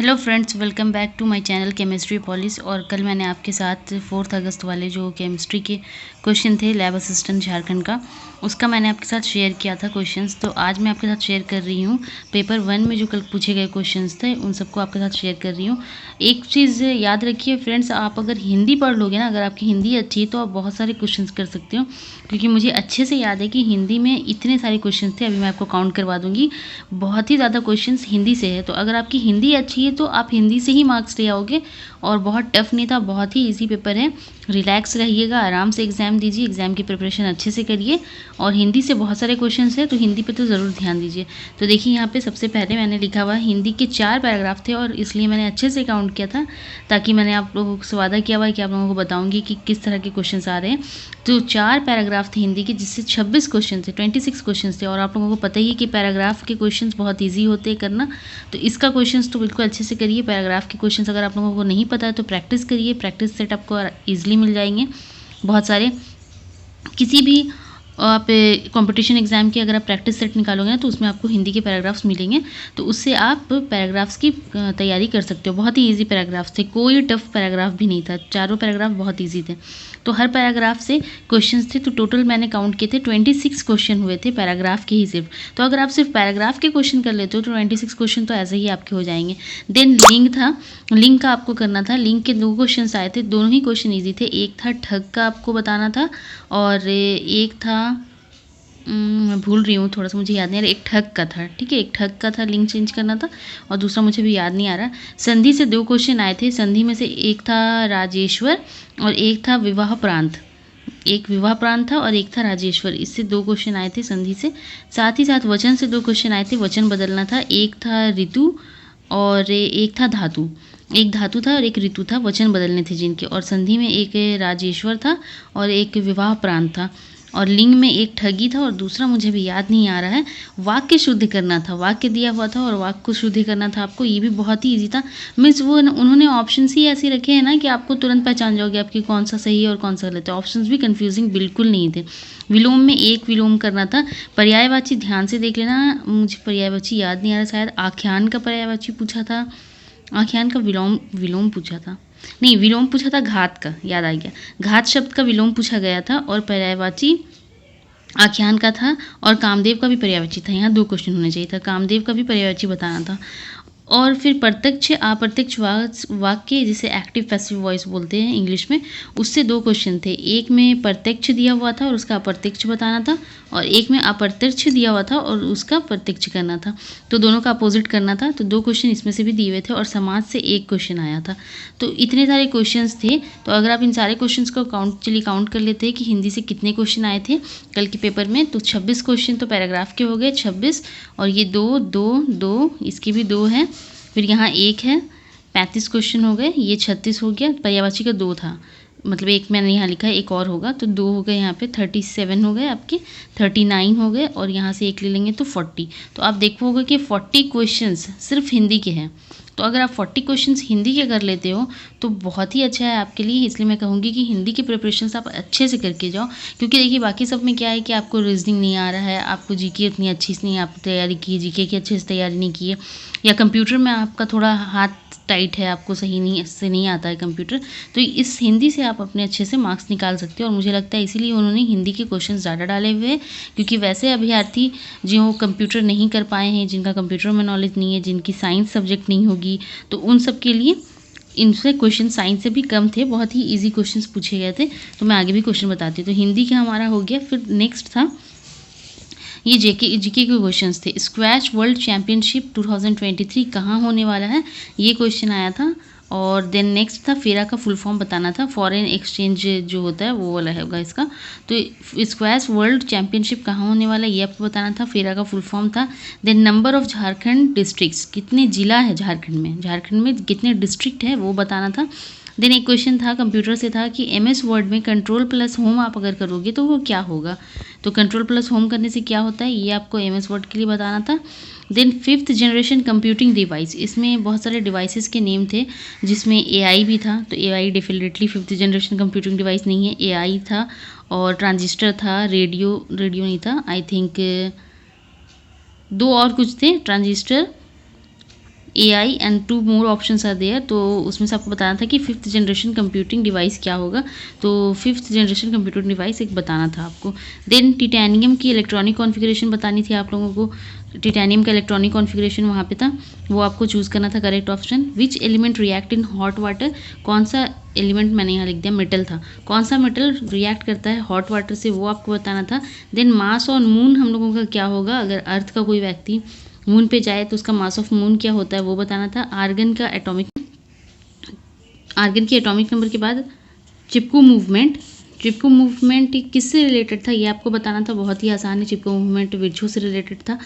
Hello friends, welcome back to my channel chemistry polish. और कल मैंने आपके साथ 4 अगस्त वाले जो केमिस्ट्री के क्वेश्चन थे लैब असिस्टेंट झारखंड का, उसका मैंने आपके साथ शेयर किया था क्वेश्चंस। तो आज मैं आपके साथ शेयर कर रही हूँ पेपर 1 में जो कल पूछे गए क्वेश्चंस थे उन सबको आपके साथ शेयर कर रही हूँ। एक चीज़ याद रखिए फ्रेंड्स, आप अगर हिंदी पढ़ लोगे ना, अगर आपकी हिंदी अच्छी है तो आप बहुत सारे क्वेश्चंस कर सकते हो, क्योंकि मुझे अच्छे से याद है कि हिंदी में इतने सारे क्वेश्चंस थे। अभी मैं आपको काउंट करवा दूंगी, बहुत ही ज़्यादा क्वेश्चंस हिंदी से है। तो अगर आपकी हिंदी अच्छी है तो आप हिंदी से ही मार्क्स ले आओगे। और बहुत टफ नहीं था, बहुत ही इजी पेपर है। रिलैक्स रहिएगा, आराम से एग्ज़ाम दीजिए, एग्ज़ाम की प्रिपरेशन अच्छे से करिए। और हिंदी से बहुत सारे क्वेश्चंस हैं तो हिंदी पे तो ज़रूर ध्यान दीजिए। तो देखिए यहाँ पे सबसे पहले मैंने लिखा हुआ हिंदी के 4 पैराग्राफ थे, और इसलिए मैंने अच्छे से काउंट किया था, ताकि मैंने आप लोगों से वादा किया हुआ है कि आप लोगों को बताऊँगी कि किस तरह के क्वेश्चन आ रहे हैं। तो 4 पैराग्राफ थे हिंदी के, जिससे 26 क्वेश्चन थे, 26 क्वेश्चन थे। और आप लोगों को पता ही है कि पैराग्राफ के क्वेश्चन बहुत ईजी होते हैं करना। तो इसका क्वेश्चन तो बिल्कुल अच्छे से करिए। पैराग्राफ के क्वेश्चन अगर आप लोगों को नहीं पता है तो प्रैक्टिस करिए, प्रैक्टिस सेट आपको ईजिली मिल जाएंगे बहुत सारे। किसी भी आप कंपटीशन एग्जाम की अगर आप प्रैक्टिस सेट निकालोगे ना तो उसमें आपको हिंदी के पैराग्राफ्स मिलेंगे, तो उससे आप पैराग्राफ्स की तैयारी कर सकते हो। बहुत ही इजी पैराग्राफ्स थे, कोई टफ पैराग्राफ भी नहीं था, चारों पैराग्राफ बहुत इजी थे। तो हर पैराग्राफ से क्वेश्चंस थे, तो टोटल मैंने काउंट किए थे 26 क्वेश्चन हुए थे पैराग्राफ के ही सिर्फ। तो अगर आप सिर्फ पैराग्राफ के क्वेश्चन कर लेते हो तो 26 क्वेश्चन तो ऐसे ही आपके हो जाएंगे। देन लिंक था, लिंक का आपको करना था। लिंक के 2 क्वेश्चन आए थे, दोनों ही क्वेश्चन ईजी थे। एक था ठग का आपको बताना था, और एक था मैं भूल रही हूँ, थोड़ा सा मुझे याद नहीं आ रहा, एक ठग का था। ठीक है, एक ठग का था, लिंक चेंज करना था। और दूसरा मुझे भी याद नहीं आ रहा। संधि से 2 क्वेश्चन आए थे। संधि में से एक था राजेश्वर और एक था विवाह प्रांत। एक विवाह प्रांत था और एक था राजेश्वर, इससे 2 क्वेश्चन आए थे संधि से। साथ ही साथ वचन से 2 क्वेश्चन आए थे, वचन बदलना था। एक था ऋतु और एक था धातु। एक धातु था और एक ऋतु था, वचन बदलने थे जिनके। और संधि में एक राजेश्वर था और एक विवाह प्रांत था। और लिंग में एक ठगी था और दूसरा मुझे भी याद नहीं आ रहा है। वाक्य शुद्ध करना था, वाक्य दिया हुआ था और वाक्य को शुद्ध करना था आपको। ये भी बहुत ही ईजी था। मीन्स वो उन्होंने ऑप्शंस ही ऐसे रखे हैं ना कि आपको तुरंत पहचान जाओगे आपकी कौन सा सही है और कौन सा गलत है। ऑप्शंस भी कंफ्यूजिंग बिल्कुल नहीं थे। विलोम में एक विलोम करना था। पर्यायवाची ध्यान से देख लेना, मुझे पर्यायवाची याद नहीं आ रहा, शायद आख्यान का पर्यायवाची पूछा था, आख्यान का विलोम पूछा था, नहीं विलोम पूछा था घात का, याद आ गया। घात शब्द का विलोम पूछा गया था और पर्यायवाची आख्यान का था। और कामदेव का भी पर्यायवाची था। यहाँ 2 क्वेश्चन होने चाहिए था, कामदेव का भी पर्यायवाची बताना था। और फिर प्रत्यक्ष अप्रत्यक्ष वाक्य, जिसे एक्टिव पैसिव वॉइस बोलते हैं इंग्लिश में, उससे 2 क्वेश्चन थे। एक में प्रत्यक्ष दिया हुआ था और उसका अप्रत्यक्ष बताना था, और एक में अप्रत्यक्ष दिया हुआ था और उसका प्रत्यक्ष करना था। तो दोनों का अपोजिट करना था। तो 2 क्वेश्चन इसमें से भी दिए हुए थे, और समाज से 1 क्वेश्चन आया था। तो इतने सारे क्वेश्चंस थे। तो अगर आप इन सारे क्वेश्चंस को काउंट कर लेते हैं कि हिंदी से कितने क्वेश्चन आए थे कल के पेपर में, तो 26 क्वेश्चन तो पैराग्राफ के हो गए 26, और ये 2 2 2, इसके भी 2 हैं, फिर यहाँ 1 है, 35 क्वेश्चन हो गए। ये 36 हो गया, पर्यायवाची का 2 था, मतलब एक मैंने यहाँ लिखा है, एक और होगा, तो 2 हो गए। यहाँ पे 37 हो गए आपके, 39 हो गए, और यहाँ से 1 ले लेंगे तो 40। तो आप देखोगे कि 40 क्वेश्चंस सिर्फ हिंदी के हैं। तो अगर आप 40 क्वेश्चंस हिंदी के कर लेते हो तो बहुत ही अच्छा है आपके लिए। इसलिए मैं कहूँगी कि हिंदी की प्रिपरेशंस आप अच्छे से करके जाओ, क्योंकि देखिए बाकी सब में क्या है कि आपको रीजनिंग नहीं आ रहा है, आपको जीके उतनी अच्छी से नहीं आप तैयारी की, जीके की अच्छे से तैयारी नहीं की है, या कंप्यूटर में आपका थोड़ा हाथ टाइट है, आपको सही नहीं आता है कंप्यूटर, तो इस हिंदी से आप अपने अच्छे से मार्क्स निकाल सकते हो। और मुझे लगता है इसीलिए उन्होंने हिंदी के क्वेश्चन ज़्यादा डाले हुए हैं, क्योंकि वैसे अभ्यर्थी जो कंप्यूटर नहीं कर पाए हैं, जिनका कंप्यूटर में नॉलेज नहीं है, जिनकी साइंस सब्जेक्ट नहीं होगी, तो उन सब के लिए इनसे क्वेश्चन साइंस से भी कम थे, बहुत ही ईजी क्वेश्चंस पूछे गए थे। तो मैं आगे भी क्वेश्चन बताती हूँ। तो हिंदी का हमारा हो गया। फिर नेक्स्ट था, ये जीके के क्वेश्चंस थे। स्क्वैश वर्ल्ड चैम्पियनशिप 2023 कहाँ होने वाला है, ये क्वेश्चन आया था। और देन नेक्स्ट था फेरा का फुल फॉर्म बताना था, फॉरेन एक्सचेंज जो होता है वो वाला होगा इसका। तो स्क्वैश वर्ल्ड चैम्पियनशिप कहाँ होने वाला है ये आपको बताना था, फेरा का फुल फॉर्म था। Then number of Jharkhand districts, कितने जिला है झारखंड में कितने डिस्ट्रिक्ट है वो बताना था। देन एक क्वेश्चन था कंप्यूटर से था कि MS वर्ड में कंट्रोल प्लस होम आप अगर करोगे तो वो क्या होगा। तो कंट्रोल प्लस होम करने से क्या होता है ये आपको MS वर्ड के लिए बताना था। Then 5th generation computing device, इसमें बहुत सारे डिवाइसेस के नेम थे, जिसमें AI भी था। तो AI definitely 5th generation computing device नहीं है, AI था। और ट्रांजिस्टर था, रेडियो नहीं था, आई थिंक 2 और कुछ थे, transistor AI and 2 more options are there. तो उसमें से आपको बताना था कि 5th जनरेशन कंप्यूटिंग डिवाइस क्या होगा। तो 5th जनरेशन कंप्यूटिंग डिवाइस एक बताना था आपको। देन टिटेनियम की इलेक्ट्रॉनिक कॉन्फ़िगरेशन बतानी थी आप लोगों को। टिटेनियम का इलेक्ट्रॉनिक कॉन्फ़िगरेशन वहाँ पे था, वो आपको चूज़ करना था correct option. Which element react in hot water, कौन सा एलिमेंट मैंने यहाँ लिख दिया मेटल था, कौन सा मेटल रिएक्ट करता है हॉट वाटर से, वो आपको बताना था। देन मास ऑन मून हम लोगों का क्या होगा, अगर अर्थ का कोई व्यक्ति मून पे जाए तो उसका मास ऑफ मून क्या होता है वो बताना था। आर्गन की एटॉमिक नंबर के बाद चिपको मूवमेंट किससे रिलेटेड था ये आपको बताना था। बहुत ही आसान है, चिपको मूवमेंट वृक्षों से रिलेटेड था।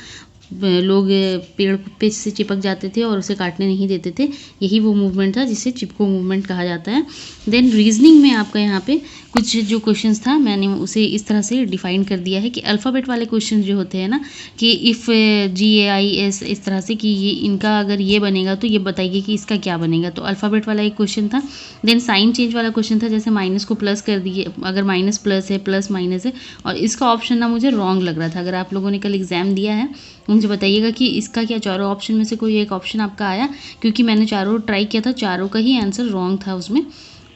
लोग पेड़ पे से चिपक जाते थे और उसे काटने नहीं देते थे, यही वो मूवमेंट था जिसे चिपको मूवमेंट कहा जाता है। देन रीजनिंग में आपका यहाँ पे कुछ जो क्वेश्चंस था मैंने उसे इस तरह से डिफाइन कर दिया है कि अल्फ़ाबेट वाले क्वेश्चन जो होते हैं ना, कि इफ़ GAIS इस तरह से कि ये इनका अगर ये बनेगा तो ये बताइए कि इसका क्या बनेगा, तो अल्फ़ाबेट वाला एक क्वेश्चन था। देन साइन चेंज वाला क्वेश्चन था, जैसे माइनस को प्लस कर दिए, अगर माइनस प्लस है, प्लस माइनस है, और इसका ऑप्शन ना मुझे रॉन्ग लग रहा था। अगर आप लोगों ने कल एग्ज़ाम दिया है मुझे बताइएगा कि इसका क्या चारों ऑप्शन में से कोई एक ऑप्शन आपका आया, क्योंकि मैंने चारों ट्राई किया था, चारों का ही आंसर रॉन्ग था उसमें।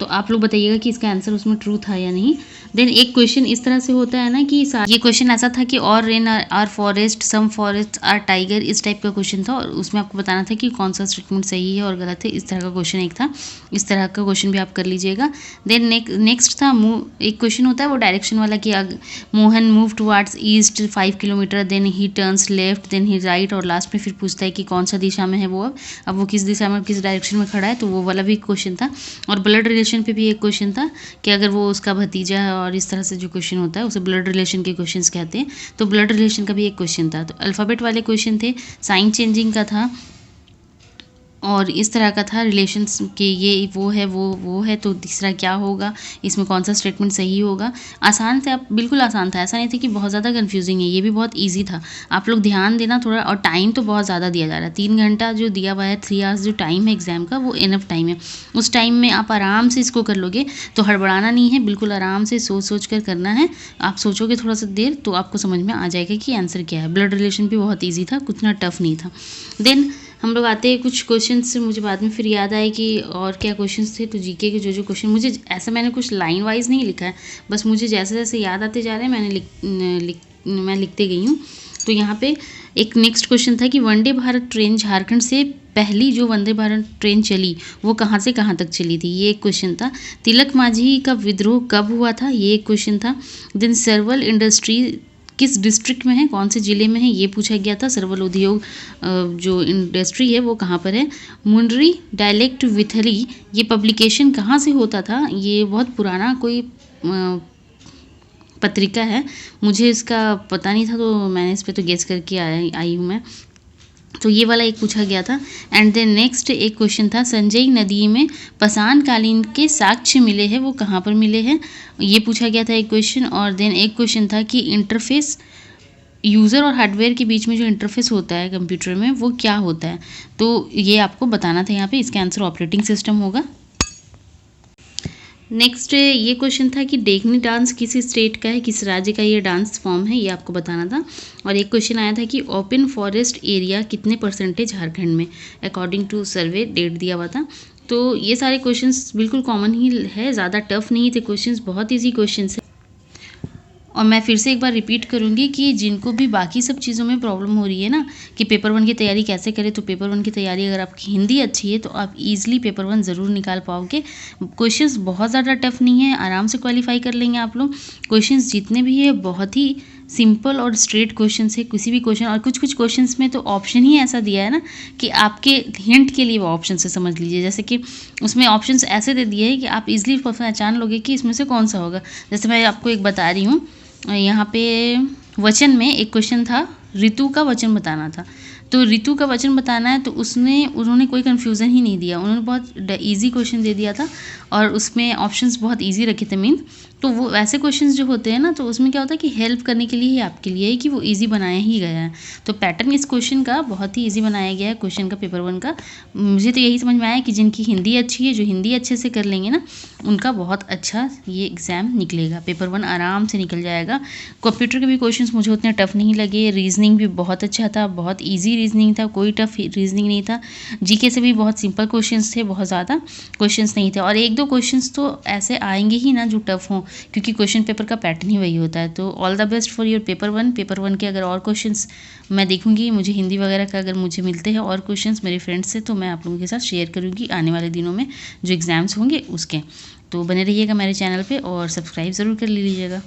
तो आप लोग बताइएगा कि इसका आंसर उसमें ट्रू था या नहीं। देन एक क्वेश्चन इस तरह से होता है ना कि ये क्वेश्चन ऐसा था कि और rain are forest, some forest are tiger, इस टाइप का क्वेश्चन था, और उसमें आपको बताना था कि कौन सा स्टेटमेंट सही है और गलत है। इस तरह का क्वेश्चन एक था, इस तरह का क्वेश्चन भी आप कर लीजिएगा। देन नेक्स्ट था एक क्वेश्चन होता है वो डायरेक्शन वाला कि Mohan move towards east 5 kilometre, then he turns left, then he right, और लास्ट में फिर पूछता है कि कौन सा दिशा में है वो, अब वो किस दिशा में किस डायरेक्शन में खड़ा है, तो वो वाला भी क्वेश्चन था। और ब्लड रिलेशन पे भी एक क्वेश्चन था कि अगर वो उसका भतीजा है, और इस तरह से जो क्वेश्चन होता है उसे ब्लड रिलेशन के क्वेश्चंस कहते हैं। तो ब्लड रिलेशन का भी एक क्वेश्चन था। तो अल्फ़ाबेट वाले क्वेश्चन थे, साइन चेंजिंग का था, और इस तरह का था रिलेशंस के ये वो है, तो तीसरा क्या होगा, इसमें कौन सा स्टेटमेंट सही होगा। आसान था, बिल्कुल आसान था, ऐसा नहीं था कि बहुत ज़्यादा कंफ्यूजिंग है, ये भी बहुत इजी था। आप लोग ध्यान देना थोड़ा, और टाइम तो बहुत ज़्यादा दिया जा रहा है, 3 घंटा जो दिया हुआ है, 3 आवर्स जो टाइम है एग्जाम का, वो इनफ टाइम है। उस टाइम में आप आराम से इसको कर लोगे, तो हड़बड़ाना नहीं है, बिल्कुल आराम से सोच कर करना है। आप सोचोगे थोड़ा सा देर तो आपको समझ में आ जाएगा कि आंसर क्या है। ब्लड रिलेशन भी बहुत ईजी था, कुछ ना टफ नहीं था। देन हम लोग आते हैं कुछ क्वेश्चंस, मुझे बाद में फिर याद आए कि और क्या क्वेश्चंस थे। तो जीके के जो क्वेश्चन, मुझे ऐसा मैंने कुछ लाइन वाइज नहीं लिखा है, बस मुझे जैसे जैसे याद आते जा रहे हैं मैं लिखते गई हूँ। तो यहाँ पे एक नेक्स्ट क्वेश्चन था कि वंदे भारत ट्रेन झारखंड से पहली जो वंदे भारत ट्रेन चली वो कहाँ से कहाँ तक चली थी, ये एक क्वेश्चन था। तिलक मांझी का विद्रोह कब हुआ था, ये एक क्वेश्चन था। देन सर्वल इंडस्ट्री किस डिस्ट्रिक्ट में है, कौन से ज़िले में है, ये पूछा गया था। सर्वल उद्योग जो इंडस्ट्री है वो कहाँ पर है। मुंडरी डायलेक्ट विथली, ये पब्लिकेशन कहाँ से होता था, ये बहुत पुराना कोई पत्रिका है, मुझे इसका पता नहीं था, तो मैंने इस पर तो गेस करके आई हूँ मैं। तो ये वाला एक पूछा गया था। एंड देन नेक्स्ट एक क्वेश्चन था, संजय नदी में पाषाण कालीन के साक्ष्य मिले हैं, वो कहाँ पर मिले हैं, ये पूछा गया था एक क्वेश्चन। और देन एक क्वेश्चन था कि इंटरफेस, यूज़र और हार्डवेयर के बीच में जो इंटरफेस होता है कंप्यूटर में वो क्या होता है, तो ये आपको बताना था यहाँ पे। इसका आंसर ऑपरेटिंग सिस्टम होगा। नेक्स्ट ये क्वेश्चन था कि डेकनी डांस किस स्टेट का है, किस राज्य का ये डांस फॉर्म है, ये आपको बताना था। और एक क्वेश्चन आया था कि ओपन फॉरेस्ट एरिया कितने परसेंटेज झारखंड में, अकॉर्डिंग टू सर्वे डेट दिया हुआ था। तो ये सारे क्वेश्चंस बिल्कुल कॉमन ही है, ज़्यादा टफ नहीं थे क्वेश्चंस, बहुत ईजी क्वेश्चंस है। और मैं फिर से एक बार रिपीट करूँगी कि जिनको भी बाकी सब चीज़ों में प्रॉब्लम हो रही है ना कि पेपर 1 की तैयारी कैसे करें, तो पेपर 1 की तैयारी अगर आपकी हिंदी अच्छी है तो आप इजीली पेपर 1 ज़रूर निकाल पाओगे। क्वेश्चंस बहुत ज़्यादा टफ नहीं है, आराम से क्वालिफाई कर लेंगे आप लोग। क्वेश्चंस जितने भी है बहुत ही सिंपल और स्ट्रेट क्वेश्चंस है, किसी भी क्वेश्चन, और कुछ क्वेश्चंस में तो ऑप्शन ही ऐसा दिया है ना कि आपके हिंट के लिए वो ऑप्शन से समझ लीजिए। जैसे कि उसमें ऑप्शंस ऐसे दे दिए हैं कि आप इजीली पहचान लोगे कि इसमें से कौन सा होगा। जैसे मैं आपको एक बता रही हूँ, यहाँ पे वचन में एक क्वेश्चन था, ऋतु का वचन बताना था। तो ऋतु का वचन बताना है, तो उन्होंने कोई कन्फ्यूज़न ही नहीं दिया, उन्होंने बहुत इजी क्वेश्चन दे दिया था, और उसमें ऑप्शंस बहुत इजी रखे थे मीन। तो वो वैसे क्वेश्चंस जो होते हैं ना, तो उसमें क्या होता है कि हेल्प करने के लिए ही आपके लिए है कि वो इजी बनाया ही गया है। तो पैटर्न इस क्वेश्चन का बहुत ही इजी बनाया गया है, क्वेश्चन का पेपर 1 का। मुझे तो यही समझ में आया कि जिनकी हिंदी अच्छी है, जो हिंदी अच्छे से कर लेंगे ना, उनका बहुत अच्छा ये एग्ज़ाम निकलेगा, पेपर 1 आराम से निकल जाएगा। कंप्यूटर के भी क्वेश्चंस मुझे उतने टफ नहीं लगे, रीजनिंग भी बहुत अच्छा था, बहुत ईजी रीजनिंग था, कोई टफ रीजनिंग नहीं था। जीके से भी बहुत सिंपल क्वेश्चंस थे, बहुत ज़्यादा क्वेश्चंस नहीं थे, और 1-2 क्वेश्चंस तो ऐसे आएंगे ही ना जो टफ हों, क्योंकि क्वेश्चन पेपर का पैटर्न ही वही होता है। तो all the best for your paper 1। Paper 1 के अगर और क्वेश्चंस मैं देखूंगी, मुझे हिंदी वगैरह का अगर मुझे मिलते हैं और क्वेश्चंस मेरे फ्रेंड्स से, तो मैं आप लोगों के साथ शेयर करूंगी आने वाले दिनों में जो एग्ज़ाम्स होंगे उसके। तो बने रहिएगा मेरे चैनल पे और सब्सक्राइब ज़रूर कर लीजिएगा।